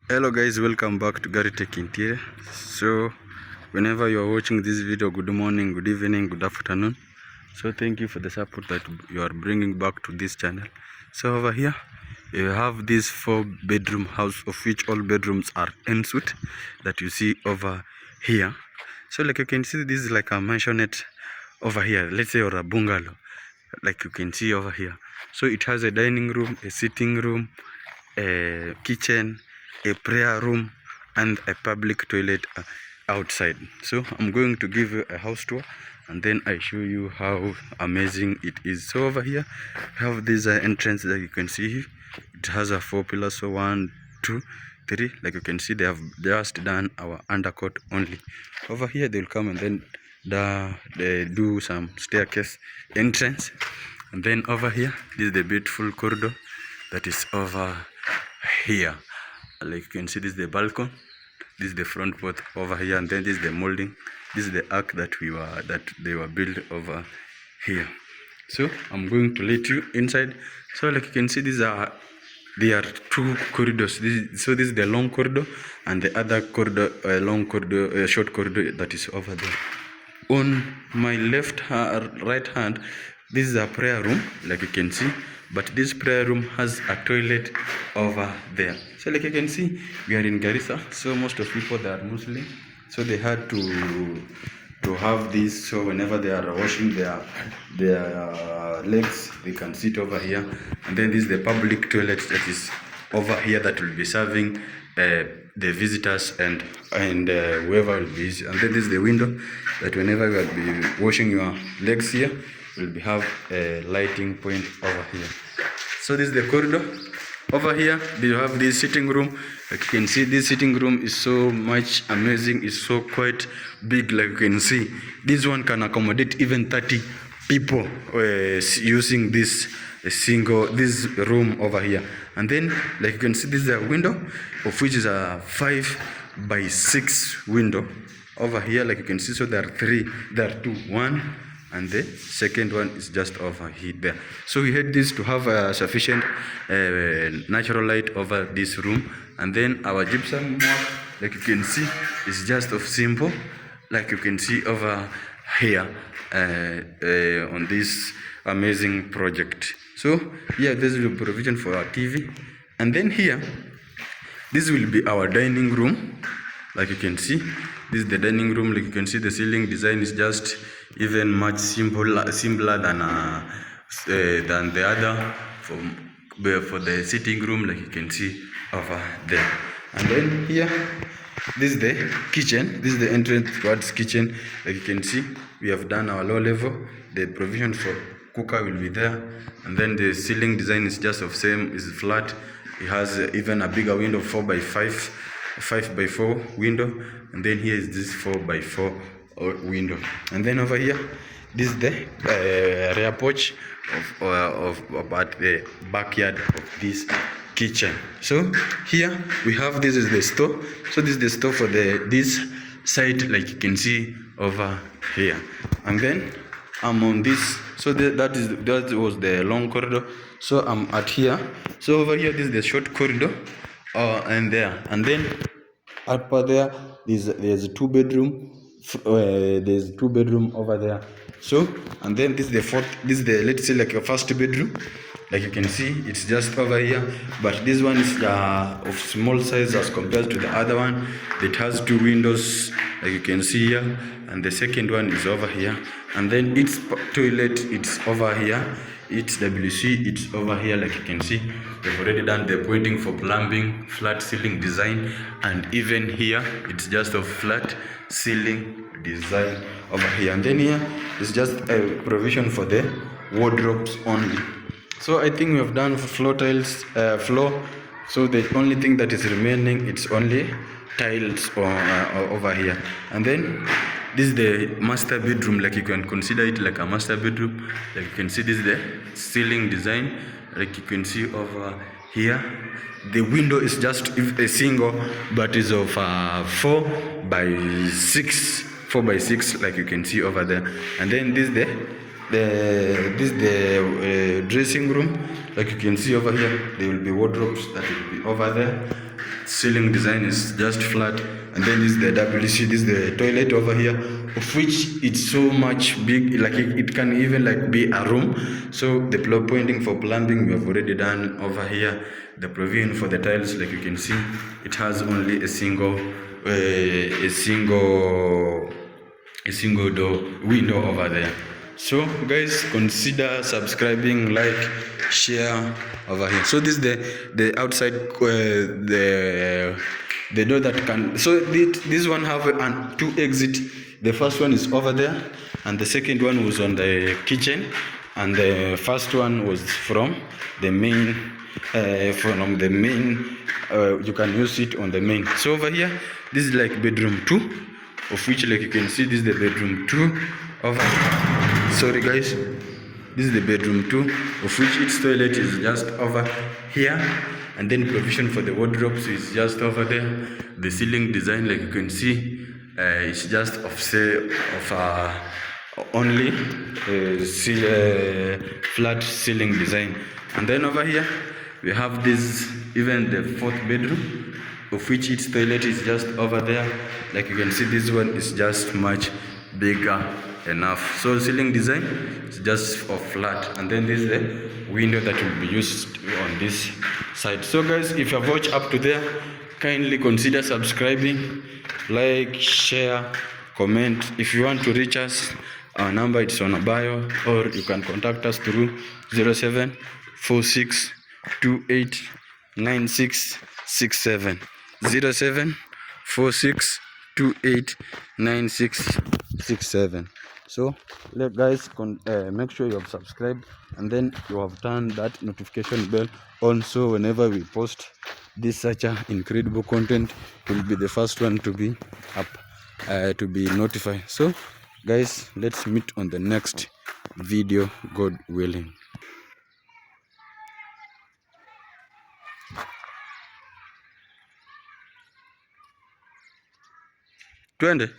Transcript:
Hello guys, welcome back to Gary Tech Interior. So whenever you are watching this video, good morning, good evening, good afternoon. So thank you for the support that you are bringing back to this channel. So over here you have this 4-bedroom house, of which all bedrooms are ensuite, that you see over here. So like you can see, this is like a maisonette over here, let's say, or a bungalow, like you can see over here. So it has a dining room, a sitting room, a kitchen, a prayer room, and a public toilet outside. So I'm going to give you a house tour, and then I show you how amazing it is. So over here we have this entrance that you can see. It has a 4 pillars, so 1, 2, 3. Like you can see, they have just done our undercoat only. Over here they'll come and then they do some staircase entrance, and then over here, this is the beautiful corridor that is over here. Like you can see, this is the balcony, this is the front porch over here, and then this is the molding, this is the arc that they were built over here. So I'm going to let you inside. So like you can see, there are 2 corridors. This is the long corridor, and the other corridor, short corridor, that is over there. On my right hand, this is a prayer room, like you can see, but this prayer room has a toilet over there. So like you can see, we are in Garissa, so most of people, they are Muslim, so they had to have this. So whenever they are washing their legs, they can sit over here. And then this is the public toilet that is over here, that will be serving the visitors and whoever will be. And then this is the window that whenever you will be washing your legs here, will be have a lighting point over here. So this is the corridor. Over here you have this sitting room. Like you can see, this sitting room is so much amazing. It's so quite big. Like you can see, this one can accommodate even 30 people using this this room over here. And then like you can see, this is a window, of which is a 5x6 window over here. Like you can see, so there are 2, 1, and the second one is just over here there. So we had this to have sufficient natural light over this room. And then our gypsum work, like you can see, is just of simple, like you can see over here on this amazing project. So yeah, this is the provision for our TV. And then here, this will be our dining room. Like you can see, this is the dining room. Like you can see, the ceiling design is just even much simpler than the other for the sitting room, like you can see over there. And then here, this is the kitchen. This is the entrance towards kitchen. Like you can see, we have done our low level. The provision for cooker will be there. And then the ceiling design is just of same, is flat. It has even a bigger window, 5x4 window. And then here is this 4x4 window. And then over here, this is the rear porch about the backyard of this kitchen. So here we have, this is the store. So this is the store for this side, like you can see over here. And then I'm on this. So that was the long corridor. So I'm at here. So over here, this is the short corridor, and there. And then up there, there's a 2-bedroom. There's 2-bedroom over there. So, and then this is the fourth. This is the, let's say, like a first bedroom. Like you can see, it's just over here. But this one is of small size as compared to the other one. It has 2 windows, like you can see here. And the second one is over here. And then its toilet, it's over here. Its WC, it's over here. Like you can see, they've already done the pointing for plumbing, flat ceiling design. And even here, it's just a flat ceiling design over here. And then here is just a provision for the wardrobes only. So I think we have done floor tiles, so the only thing that is remaining, it's only tiles over here. And then this is the master bedroom. Like you can consider it like a master bedroom. Like you can see, this is the ceiling design. Like you can see over here, the window is just a single, but is of 4x6, like you can see over there. And then this is the dressing room. Like you can see over here, there will be wardrobes that will be over there. ceiling design is just flat, and then this is the WC. This is the toilet over here, of which it's so much big, like it can even like be a room. So the pointing for plumbing we have already done over here. The provision for the tiles, like you can see, it has only a single door window over there. So guys, consider subscribing, like, share over here. So this is the outside, the door that can, so this one have two exit. The first one is over there, and the second one was on the kitchen, and the first one was from the main, you can use it on the main. So over here, this is like bedroom 2, of which, like you can see, this is the bedroom 2 over, sorry guys, this is the bedroom 2, of which its toilet is just over here, and then provision for the wardrobes is just over there. The ceiling design, like you can see, it's just only flat ceiling design. And then over here we have this, even the fourth bedroom, of which its toilet is just over there. Like you can see, this one is just much bigger enough. So ceiling design is just for flat, and then this is the window that will be used on this side. So guys, if you have watched up to there, kindly consider subscribing, like, share, comment. If you want to reach us, our number is on a bio, or you can contact us through 0746289667. 0746289667. So guys, make sure you have subscribed, and then you have turned that notification bell on, so whenever we post this such a incredible content, will be the first one to be up, to be notified. So guys, let's meet on the next video, God willing. Twende.